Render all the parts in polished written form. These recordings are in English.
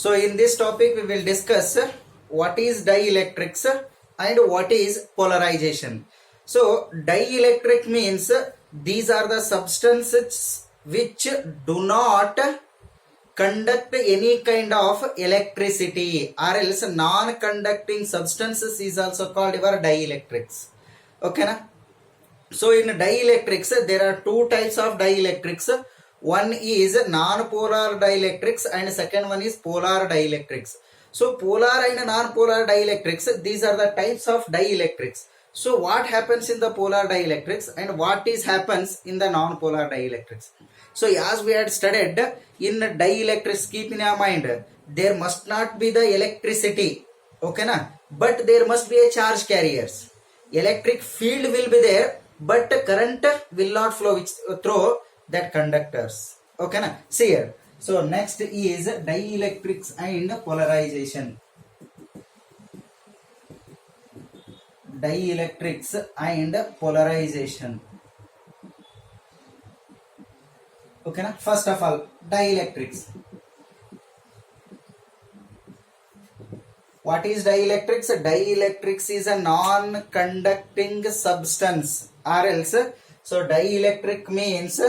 So in this topic we will discuss what is dielectrics and what is polarization. So dielectric means these are the substances which do not conduct any kind of electricity, or else non-conducting substances is also called your dielectrics. Okay na? So in dielectrics there are two types of dielectrics. One is non-polar dielectrics and second one is polar dielectrics. So polar and non-polar dielectrics, these are the types of dielectrics. So what happens in the polar dielectrics and what is happens in the non-polar dielectrics? So as we had studied in dielectrics, keep in your mind, there must not be the electricity, okay na, but there must be a charge carriers. Electric field will be there, but current will not flow through that conductors. Okay na? See here. So next is dielectrics and polarization. Dielectrics and polarization. Okay na? First of all, dielectrics. What is dielectrics? Dielectrics is a non-conducting substance, or else. So dielectric means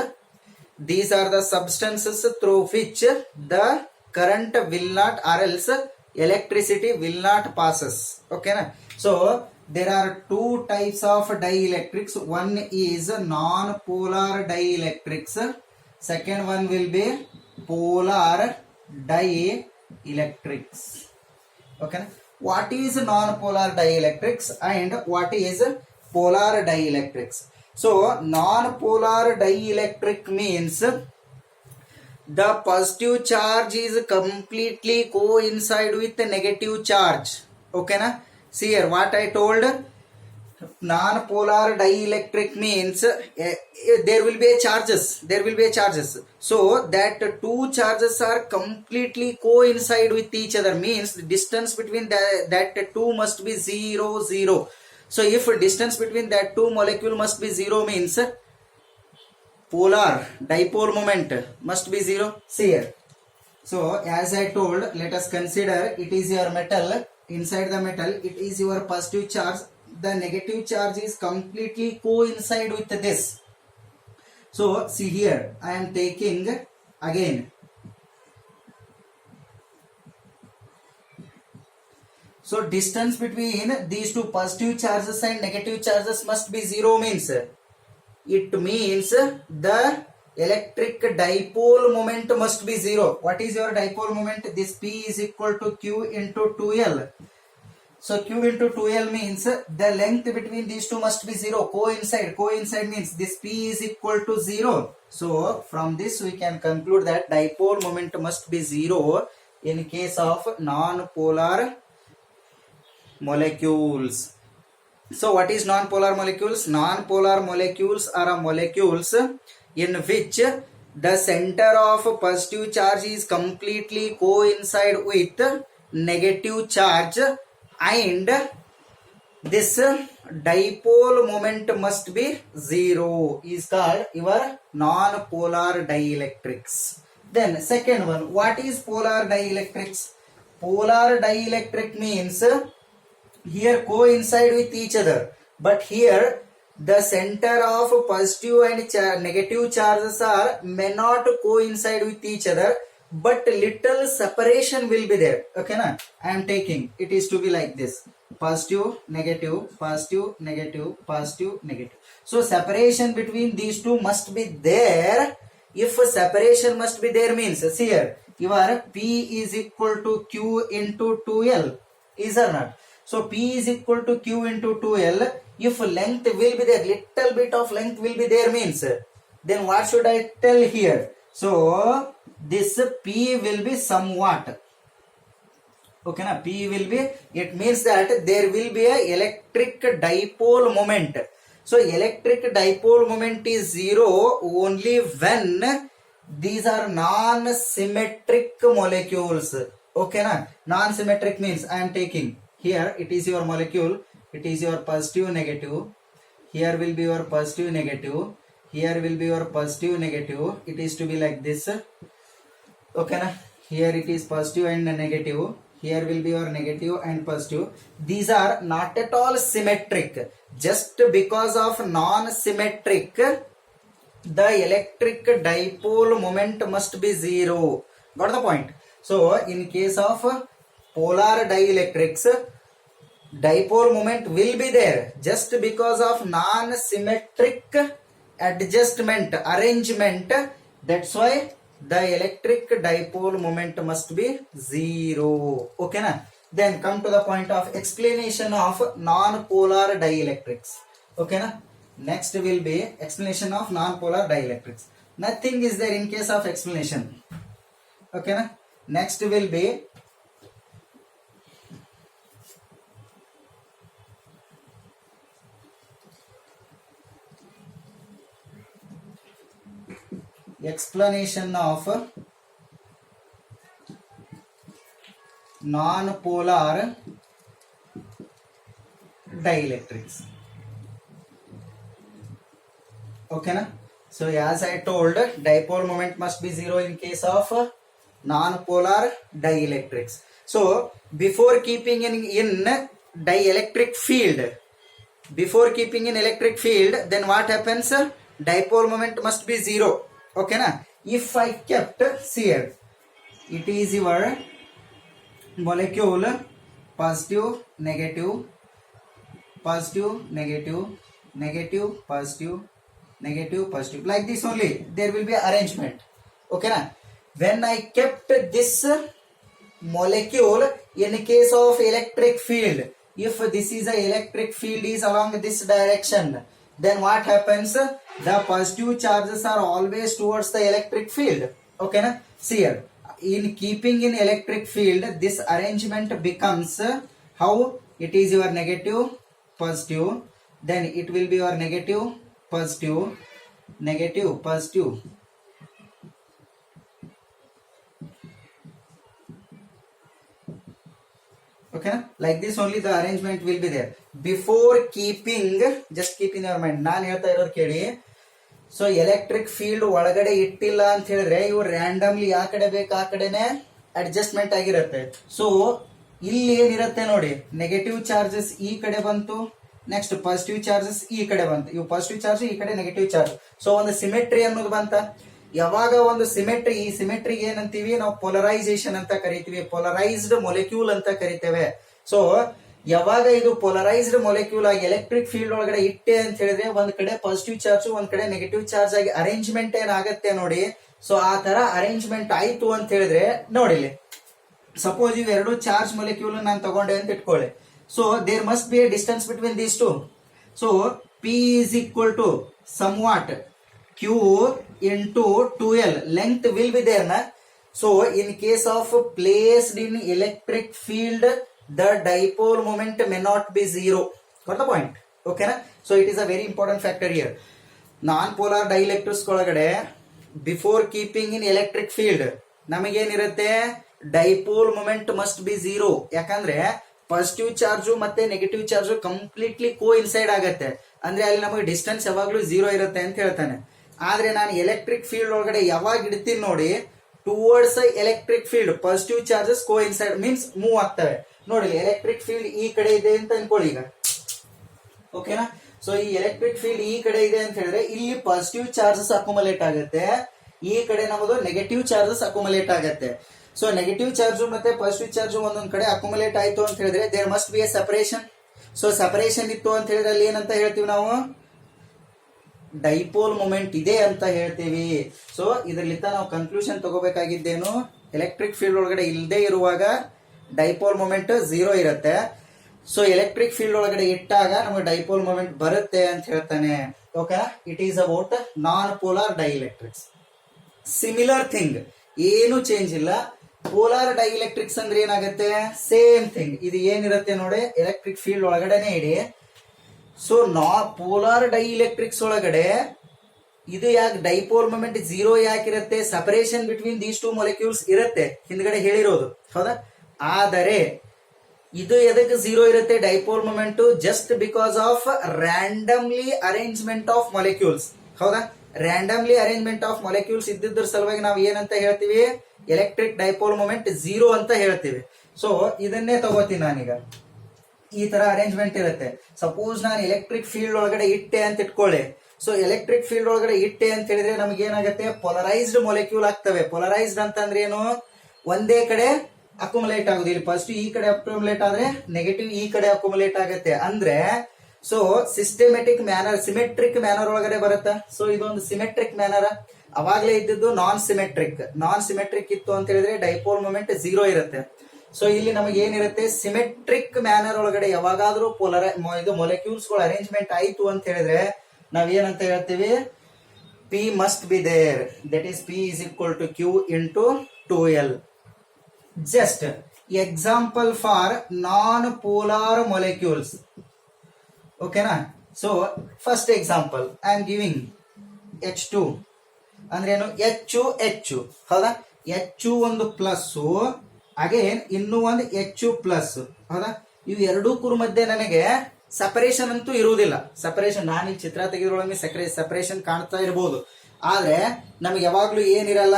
these are the substances through which the current will not, or else electricity will not passes. Okay na? So there are two types of dielectrics. One is non-polar dielectrics. Second one will be polar dielectrics. Okay, what is non-polar dielectrics and what is polar dielectrics? So non-polar dielectric means the positive charge is completely coincide with the negative charge. Okay na? See here what I told. Non-polar dielectric means there will be charges. So that two charges are completely coincide with each other, means the distance between that two must be 0, 0. So if distance between that two molecule must be 0, means polar dipole moment must be 0. See here. So as I told, let us consider it is your metal. Inside the metal it is your positive charge. The negative charge is completely coincide with this. So see here, I am taking again. So distance between these two positive charges and negative charges must be 0, means it means the electric dipole moment must be 0. What is your dipole moment? This P is equal to Q into 2L. So Q into 2L means the length between these two must be 0. Coincide means this P is equal to 0. So from this we can conclude that dipole moment must be 0 in case of non-polar molecules. So what is non-polar molecules? Non-polar molecules are molecules in which the center of positive charge is completely coincide with negative charge, and this dipole moment must be 0 is called your non-polar dielectrics. Then second one, what is polar dielectrics? Polar dielectric means here coincide with each other, but here the center of positive and negative charges may not coincide with each other, but little separation will be there. Okay na? I am taking, it is to be like this: positive, negative, positive, negative, positive, negative. So separation between these two must be there. If separation must be there, means see here, your P is equal to Q into 2L, is or not? So P is equal to Q into 2L. If length will be there, little bit of length will be there, means then what should I tell here? So this P will be somewhat. Okay na? P will be, it means that there will be a electric dipole moment. So electric dipole moment is 0 only when these are non-symmetric molecules. Okay na? Non-symmetric means I am taking here, it is your molecule, it is your positive, negative. Here will be your positive, negative. Here will be your positive, negative. It is to be like this. Okay na? here it is positive and negative, here will be your negative and positive. These are not at all symmetric. Just because of non-symmetric, the electric dipole moment must be zero. Got the point? So in case of polar dielectrics, dipole moment will be there just because of non-symmetric adjustment arrangement. That's why the electric dipole moment must be zero. Okay na? Then come to the point of explanation of non-polar dielectrics. Okay na? Next will be explanation of non-polar dielectrics. Nothing is there in case of explanation. Okay na? Next will be explanation of non-polar dielectrics. Okay na? So as I told, dipole moment must be zero in case of non-polar dielectrics. So before keeping in dielectric field, then what happens? Dipole moment must be zero. Okay na? If I kept here, it is your molecule positive, negative, positive, negative, negative, positive, negative, positive, like this only there will be arrangement. Okay na? When I kept this molecule in case of electric field, if this is a electric field is along this direction, then what happens? The positive charges are always towards the electric field. Okay na? See here, in keeping in electric field, this arrangement becomes how? It is your negative, positive, then it will be your negative, positive, negative, positive. Okay, like this only the arrangement will be there. Before keeping, just keep in your mind, ನಾನು ಹೇಳ್ತಾ ಇರೋದು ಕೇಳಿ. So electric field ಒಳಗಡೆ ಇಟ್ಟಿಲ್ಲ ಅಂತ ಹೇಳಿದ್ರೆ ಇವು randomly ಯಾವ ಕಡೆ ಬೇಕು ಆ ಕಡೆನೆ ಅಡ್ಜಸ್ಟ್ಮೆಂಟ್ ಆಗಿರುತ್ತೆ. ಸೊ ಇಲ್ಲಿ ಏನಿರುತ್ತೆ ನೋಡಿ, ನೆಗೆಟಿವ್ ಚಾರ್ಜಸ್ ಈ ಕಡೆ ಬಂತು, ನೆಕ್ಸ್ಟ್ ಪಾಸಿಟಿವ್ ಚಾರ್ಜಸ್ ಈ ಕಡೆ ಬಂತು, ಇವು ಪಾಸಿಟಿವ್ ಚಾರ್ಜ್ ಈ ಕಡೆ ನೆಗೆಟಿವ್ ಚಾರ್ಜ್. ಸೊ ಒಂದು ಸಿಮೆಟ್ರಿ ಅನ್ನೋದು ಬಂತ. ಯಾವಾಗ ಒಂದು ಸಿಮೆಟ್ರಿ, ಈ ಸಿಮೆಟ್ರಿಗೆ ಏನಂತೀವಿ ನಾವು? ಪೊಲರೈಸೇಷನ್ ಅಂತ ಕರಿತೀವಿ, ಪೊಲರೈಸ್ಡ್ ಮೊಲೆಕ್ಯೂಲ್ ಅಂತ ಕರಿತೇವೆ. ಸೊ ಯಾವಾಗ ಇದು ಪೊಲರೈಸ್ಡ್ ಮೊಲೆಕ್ಯೂಲ್ ಆಗಿ ಎಲೆಕ್ಟ್ರಿಕ್ ಫೀಲ್ಡ್ ಒಳಗಡೆ ಇಟ್ಟೆ ಅಂತ ಹೇಳಿದ್ರೆ ಒಂದ್ ಕಡೆ ಪಾಸಿಟಿವ್ ಚಾರ್ಜ್ ಒಂದ್ ಕಡೆ ನೆಗೆಟಿವ್ ಚಾರ್ಜ್ ಆಗಿ ಅರೇಂಜ್ಮೆಂಟ್ ಏನಾಗತ್ತೆ ನೋಡಿ. ಸೊ ಆ ತರ ಅರೇಂಜ್ಮೆಂಟ್ ಆಯ್ತು ಅಂತ ಹೇಳಿದ್ರೆ ನೋಡಿ, ಸಪೋಸ್ ಇವ್ ಎರಡು ಚಾರ್ಜ್ ಮೊಲೆಕ್ಯೂಲ್ ನಾನು ತಗೊಂಡೆ ಅಂತ ಇಟ್ಕೊಳ್ಳಿ. So there must be a distance between these two. So P is equal to somewhat Q into 2L, length will be there na. So in case of placed in electric field, the dipole moment may not be zero. Got the point? Okay na? So it is a very important factor here. Non-polar dielectrics ಒಳಗಡೆ before keeping in electric field ನಮಗೇನಿರುತ್ತೆ? dipole moment must be zero. ಯಾಕಂದ್ರೆ positive charge ಮತ್ತೆ negative charge completely ಕೋ inside ಆಗತ್ತೆ. ಅಂದ್ರೆ ಅಲ್ಲಿ ನಮಗೆ distance ಯಾವಾಗ್ಲೂ zero ಇರುತ್ತೆ ಅಂತ ಹೇಳ್ತಾನೆ. ಆದ್ರೆ ನಾನು ಎಲೆಕ್ಟ್ರಿಕ್ ಫೀಲ್ಡ್ ಒಳಗಡೆ ಯಾವಾಗ ಇಡ್ತೀನಿ ನೋಡಿ, towards electric field positive charges ಕೋ ಇನ್ಸೈಡ್ ಮೀನ್ಸ್ ಮೂವ್ ಆಗ್ತವೆ. ನೋಡಿ ಎಲೆಕ್ಟ್ರಿಕ್ ಫೀಲ್ಡ್ ಈ ಕಡೆ ಇದೆ ಅಂತ ಅನ್ಕೊಳ್ಳಿ ಈಗ. ಓಕೆನಾ? ಸೊ ಈ ಎಲೆಕ್ಟ್ರಿಕ್ ಫೀಲ್ಡ್ ಈ ಕಡೆ ಇದೆ ಅಂತ ಹೇಳಿದ್ರೆ ಇಲ್ಲಿ ಪಾಸಿಟಿವ್ ಚಾರ್ಜಸ್ ಅಕ್ಯುಮುಲೇಟ್ ಆಗುತ್ತೆ, ಈ ಕಡೆ ನಮ್ಮದು ನೆಗೆಟಿವ್ ಚಾರ್ಜಸ್ ಅಕ್ಯುಮುಲೇಟ್ ಆಗುತ್ತೆ. ಸೊ ನೆಗೆಟಿವ್ ಚಾರ್ಜ್ ಮತ್ತೆ ಪಾಸಿಟಿವ್ ಚಾರ್ಜ್ ಒಂದೊಂದ್ ಕಡೆ ಅಕ್ಯುಮುಲೇಟ್ ಆಯ್ತು ಅಂತ ಹೇಳಿದ್ರೆ there must be a separation. So separation ಇತ್ತು ಅಂತ ಹೇಳಿದ್ರೆ ಅಲ್ಲಿ ಏನಂತ ಹೇಳ್ತೀವಿ ನಾವು? ಡೈಪೋಲ್ ಮೂಮೆಂಟ್ ಇದೆ ಅಂತ ಹೇಳ್ತೀವಿ. ಸೊ ಇದರಲ್ಲಿಂದ ನಾವು ಕನ್ಕ್ಲೂಷನ್ ತಗೋಬೇಕಾಗಿದ್ದೇನು? ಎಲೆಕ್ಟ್ರಿಕ್ ಫೀಲ್ಡ್ ಒಳಗಡೆ ಇಲ್ಲದೆ ಇರುವಾಗ ಡೈಪೋಲ್ ಮೂಮೆಂಟ್ ಝೀರೋ ಇರುತ್ತೆ. ಸೊ ಎಲೆಕ್ಟ್ರಿಕ್ ಫೀಲ್ಡ್ ಒಳಗಡೆ ಇಟ್ಟಾಗ ನಮಗೆ ಡೈಪೋಲ್ ಮೂಮೆಂಟ್ ಬರುತ್ತೆ ಅಂತ ಹೇಳ್ತಾನೆ. Okay, it is about non polar dielectrics. Similar thing, ಏನು ಚೇಂಜ್ ಇಲ್ಲ. ಪೋಲಾರ್ ಡೈಎಲೆಕ್ಟ್ರಿಕ್ಸ್ ಅಂದ್ರೆ ಏನಾಗುತ್ತೆ? Same thing. ಇದು ಏನಿರುತ್ತೆ ನೋಡಿ, ಎಲೆಕ್ಟ್ರಿಕ್ ಫೀಲ್ಡ್ ಒಳಗಡೆನೆ ಇಡಿ. ಸೊ ಪೋಲಾರ್ ಡೈಎಲೆಕ್ಟ್ರಿಕ್ಸ್ ಒಳಗಡೆ ಇದು ಯಾಕೆ ಡೈಪೋಲ್ ಮೂಮೆಂಟ್ ಝೀರೋ ಯಾಕಿರುತ್ತೆ? Separation between these two molecules ಇರುತ್ತೆ, ಹಿಂದ್ಗಡೆ ಹೇಳಿರೋದು ಹೌದಾ. ಆದರೆ ಇದು ಎದಕ್ಕೆ ಝೀರೋ ಇರುತ್ತೆ dipole moment? Just because of randomly arrangement of molecules. ಹೌದಾ, ರ್ಯಾಂಡಮ್ಲಿ ಅರೇಂಜ್ಮೆಂಟ್ ಆಫ್ ಮೊಲೆಕ್ಯೂಲ್ಸ್ ಇದ್ದಿದ್ರ ಸಲುವಾಗಿ ನಾವು ಏನಂತ ಹೇಳ್ತೀವಿ? ಎಲೆಕ್ಟ್ರಿಕ್ ಡೈಪೋಲ್ ಮೊಮೆಂಟ್ 0 ಅಂತ ಹೇಳ್ತೀವಿ. ಸೊ ಇದನ್ನೇ ತಗೋತೀನಿ ನಾನೀಗ. ಈ ತರ ಅರೇಂಜ್ಮೆಂಟ್ ಇರುತ್ತೆ. ಸಪೋಸ್ ನಾನು ಎಲೆಕ್ಟ್ರಿಕ್ ಫೀಲ್ಡ್ ಒಳಗಡೆ ಇಟ್ಟೆ ಅಂತ ಇಟ್ಕೊಳ್ಳಿ. ಸೊ ಎಲೆಕ್ಟ್ರಿಕ್ ಫೀಲ್ಡ್ ಒಳಗಡೆ ಇಟ್ಟೆ ಅಂತ ಹೇಳಿದ್ರೆ ನಮ್ಗೆ ಏನಾಗುತ್ತೆ, ಪೊಲರೈಸ್ಡ್ ಮೊಲೆಕ್ಯೂಲ್ ಆಗ್ತವೆ. ಪೊಲರೈಸ್ಡ್ ಅಂತಂದ್ರೆ ಏನು, ಒಂದೇ ಕಡೆ ಅಕ್ಯುಮುಲೇಟ್ ಆಗುದು. ಇಲ್ಲಿ ಫಸ್ಟ್ ಈ ಕಡೆ ಅಕ್ಯುಮುಲೇಟ್ ಆದ್ರೆ ನೆಗೆಟಿವ್ ಈ ಕಡೆ ಅಕ್ಯುಮುಲೇಟ್ ಆಗುತ್ತೆ. ಅಂದ್ರೆ so systematic manner, symmetric manner ಒಳಗಡೆ ಬರುತ್ತಾ. ಸೊ ಇದೊಂದು ಸಿಮೆಟ್ರಿಕ್ ಮ್ಯಾನರ್. ಅವಾಗ್ಲೇ ಇದ್ದಿದ್ದು ನಾನ್ ಸಿಮೆಟ್ರಿಕ್. ನಾನ್ ಸಿಮೆಟ್ರಿಕ್ ಇತ್ತು ಅಂತ ಹೇಳಿದ್ರೆ ಡೈಪೋಲ್ ಮೊಮೆಂಟ್ 0 ಇರುತ್ತೆ. ಸೊ ಇಲ್ಲಿ ನಮಗೆ ಏನಿರುತ್ತೆ, ಸಿಮೆಟ್ರಿಕ್ ಮ್ಯಾನರ್ ಒಳಗಡೆ ಯಾವಾಗಾದ್ರೂ ಇದು ಮೊಲೆಕ್ಯೂಲ್ಸ್ ಗಳು ಅರೇಂಜ್ಮೆಂಟ್ ಆಯ್ತು ಅಂತ ಹೇಳಿದ್ರೆ ನಾವ್ ಏನಂತ ಹೇಳ್ತೀವಿ, P must be there. That is P is equal to Q into 2L. Just example for non polar molecules. ಓಕೆನಾ. So first example I am giving H2 ಅಂದ್ರೆ ಏನು, H ಹೌದಾ. H ಒಂದು ಪ್ಲಸ್, ಅಗೇನ್ ಇನ್ನೂ ಒಂದು H ಪ್ಲಸ್, ಹೌದಾ. ಇವು ಎರಡೂ ಕುರು ಮಧ್ಯೆ ನನಗೆ ಸಪರೇಷನ್ ಅಂತೂ ಇರುವುದಿಲ್ಲ. ಸಪರೇಷನ್ ನಾನು ಈ ಚಿತ್ರ ತೆಗೆದ್ರೊಳಗೆ ಸಪರೇಷನ್ ಕಾಣ್ತಾ ಇರಬಹುದು, ಆದ್ರೆ ನಮ್ಗೆ ಯಾವಾಗ್ಲೂ ಏನಿರಲ್ಲ,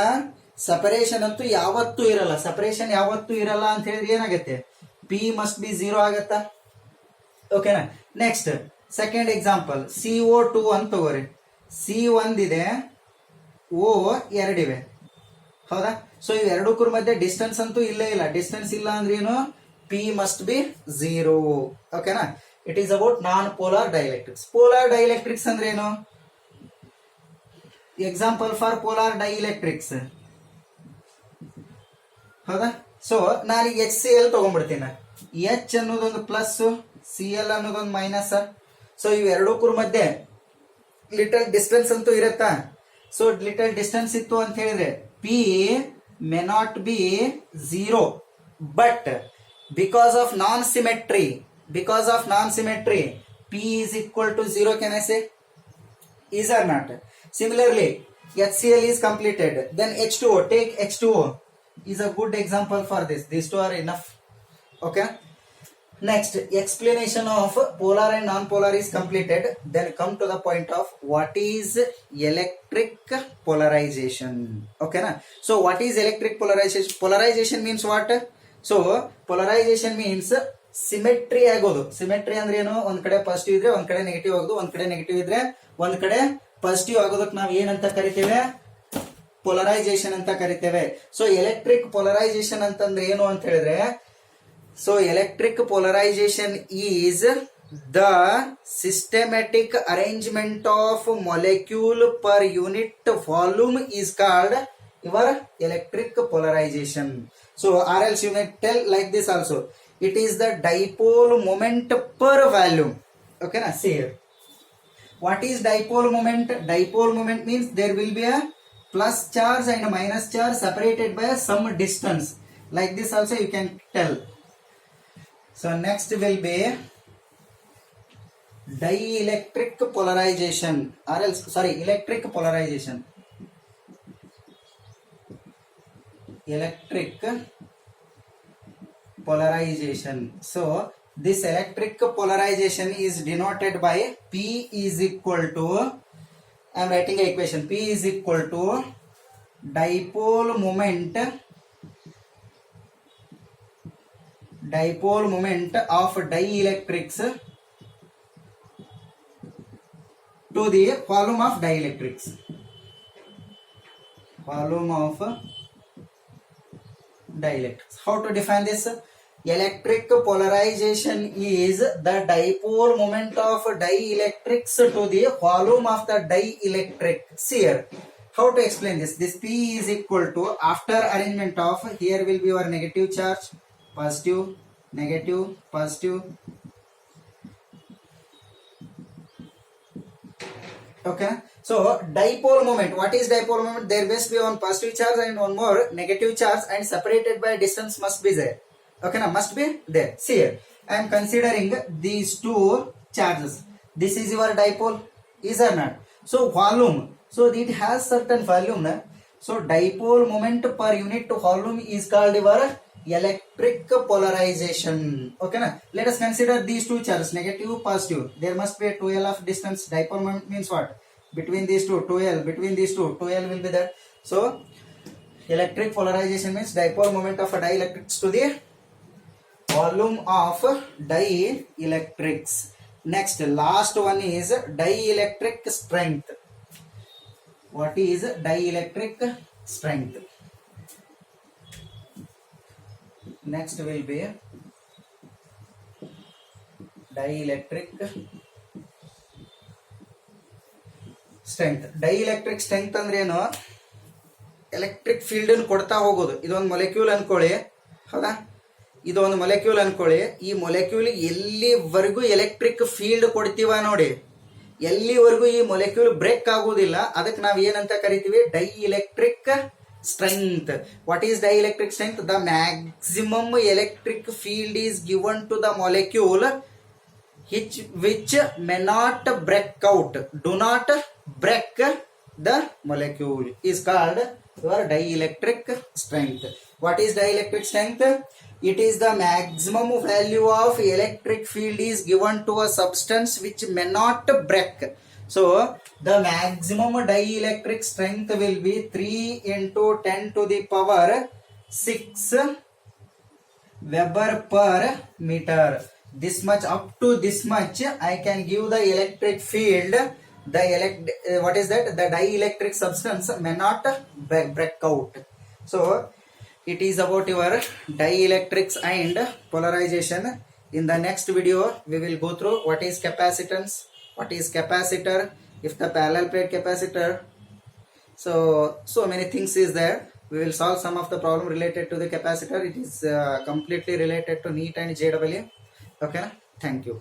ಸಪರೇಷನ್ ಅಂತೂ ಯಾವತ್ತೂ ಇರಲ್ಲ. ಸಪರೇಷನ್ ಯಾವತ್ತೂ ಇರಲ್ಲ ಅಂತ ಹೇಳಿದ್ರೆ ಏನಾಗುತ್ತೆ, ಪಿ ಮಸ್ಟ್ ಬಿ 0 ಆಗತ್ತಾ. ಓಕೆನಾ. ನೆಕ್ಸ್ಟ್ ಸೆಕೆಂಡ್ ಎಕ್ಸಾಂಪಲ್ CO2 ಅಂತ ತಗೋರಿ. C1 ಇದೆ, O2 ಇವೆ, ಹೌದಾ. ಸೊ ಇವೆರಡಕ್ಕೂ ಮಧ್ಯೆ ಡಿಸ್ಟೆನ್ಸ್ ಅಂತೂ ಇಲ್ಲೇ ಇಲ್ಲ. ಡಿಸ್ಟೆನ್ಸ್ ಇಲ್ಲ ಅಂದ್ರೆ ಏನು, ಪಿ ಮಸ್ಟ್ ಬಿ 0. ಓಕೆನಾ. It is about non polar dielectrics. Polar dielectrics ಅಂದ್ರೆ ಏನು, ಎಕ್ಸಾಂಪಲ್ ಫಾರ್ ಪೋಲಾರ್ ಡೈಎಲೆಕ್ಟ್ರಿಕ್ಸ್, ಹೌದಾ. ಸೊ ನಾನು HCl ತಗೊಂಡ್ಬಿಡ್ತೀನಿ. H ಅನ್ನೋದೊಂದು ಪ್ಲಸ್, Cl ಅನ್ನೋದೊಂದು ಮೈನಸ್. ಸೊ ಇವೆರಡಕ್ಕೂ ಮಧ್ಯೆ ಲಿಟಲ್ ಡಿಸ್ಟೆನ್ಸ್ ಅಂತೂ ಇರುತ್ತಾ. ಸೊ ಲಿಟಲ್ ಡಿಸ್ಟೆನ್ಸ್ ಇತ್ತು ಅಂತ ಹೇಳಿದ್ರೆ P may not be 0, but because of non symmetry, P is equal to 0. Can I say? Is or not? Similarly, HCl is completed. Then H2O. Take H2O. Is a good example for this. These two are enough. Okay. Next, explanation of polar and non-polar is completed. Then come to the point of what is electric polarization. Okay na? So what is electric polarization? Polarization means what? So polarization means symmetry ಆಗೋದು. Symmetry ಅಂದ್ರೆ ಏನು, ಒಂದ್ ಕಡೆ positive ಇದ್ರೆ ಒಂದ್ ಕಡೆ negative ಆಗೋದು, ಒಂದ್ ಕಡೆ ನೆಗೆಟಿವ್ ಇದ್ರೆ ಒಂದ್ ಕಡೆ ಪಾಸಿಟಿವ್ ಆಗೋದಕ್ಕೆ ನಾವ್ ಏನಂತ ಕರಿತೇವೆ, ಪೊಲರೈಸೇಷನ್ ಅಂತ ಕರಿತೇವೆ. ಸೊ ಎಲೆಕ್ಟ್ರಿಕ್ ಪೊಲರೈಸೇಷನ್ ಅಂತಂದ್ರೆ ಏನು ಅಂತ ಹೇಳಿದ್ರೆ, so electric polarization is the systematic arrangement of molecule per unit volume is called your electric polarization. So or else you may tell like this also, it is the dipole moment per volume. Okay na. See here, what is dipole moment? Dipole moment means there will be a plus charge and minus charge separated by some distance. Like this also you can tell. So next will be dielectric polarization, or else electric polarization. Electric polarization. So this electric polarization is denoted by P is equal to, I am writing an equation, P is equal to dipole moment of dielectrics to the volume of dielectrics. Volume of dielectrics. How to define this? Electric polarization is the dipole moment of dielectrics to the volume of the dielectric. See here, how to explain this? This P is equal to, after arrangement of, here will be your negative charge, positive, negative, positive. Okay. So dipole moment. What is dipole moment? There must be one positive charge and one more negative charge, and separated by distance must be there. Okay, na, must be there. See here, I am considering these two charges. This is your dipole, is or not? So volume. So it has certain volume. Na? So dipole moment per unit volume is called your electric polarization. Okay, na? Let us consider these two charges, negative, positive. There must be a 2L of distance. Dipole moment means what? Between these two, 2L. Between these two, 2L will be there. So Electric polarization means dipole moment of a dielectrics to the volume of dielectrics. Next, last one is dielectric strength. What is dielectric strength? Next will be dielectric strength. Dielectric strength ಅಂದ್ರೆ ಏನು? Electric field ಅನ್ನು ಕೊಡ್ತಾ ಹೋಗೋದು. ಇದೊಂದು ಮೊಲೆಕ್ಯೂಲ್ ಅನ್ಕೊಳ್ಳಿ, ಹೌದಾ? ಇದೊಂದು ಮೊಲೆಕ್ಯೂಲ್ ಅನ್ಕೊಳ್ಳಿ. ಈ ಮೊಲೆಕ್ಯೂಲ್ ಎಲ್ಲಿವರೆಗೂ ಎಲೆಕ್ಟ್ರಿಕ್ ಫೀಲ್ಡ್ ಕೊಡ್ತೀವ ನೋಡಿ, ಎಲ್ಲಿವರೆಗೂ ಈ ಮೊಲೆಕ್ಯೂಲ್ ಬ್ರೇಕ್ ಆಗುವುದಿಲ್ಲ, ಅದಕ್ಕೆ ನಾವು ಏನಂತ ಕರಿತೀವಿ? Dielectric strength. What is dielectric strength? The maximum electric field is given to the molecule which may not break out, do not break the molecule, is called your dielectric strength. What is dielectric strength? It is the maximum value of electric field is given to a substance which may not break. So the maximum dielectric strength will be 3 into 10 to the power 6 Weber per meter. This much, up to this much I can give the electric field. What is that? The dielectric substance may not break out. So it is about your dielectrics and polarization. In the next video we will go through what is capacitance, what is capacitor, if the parallel plate capacitor, so many things is there. We will solve some of the problem related to the capacitor. It is completely related to NEET and JEE. Okay, thank you.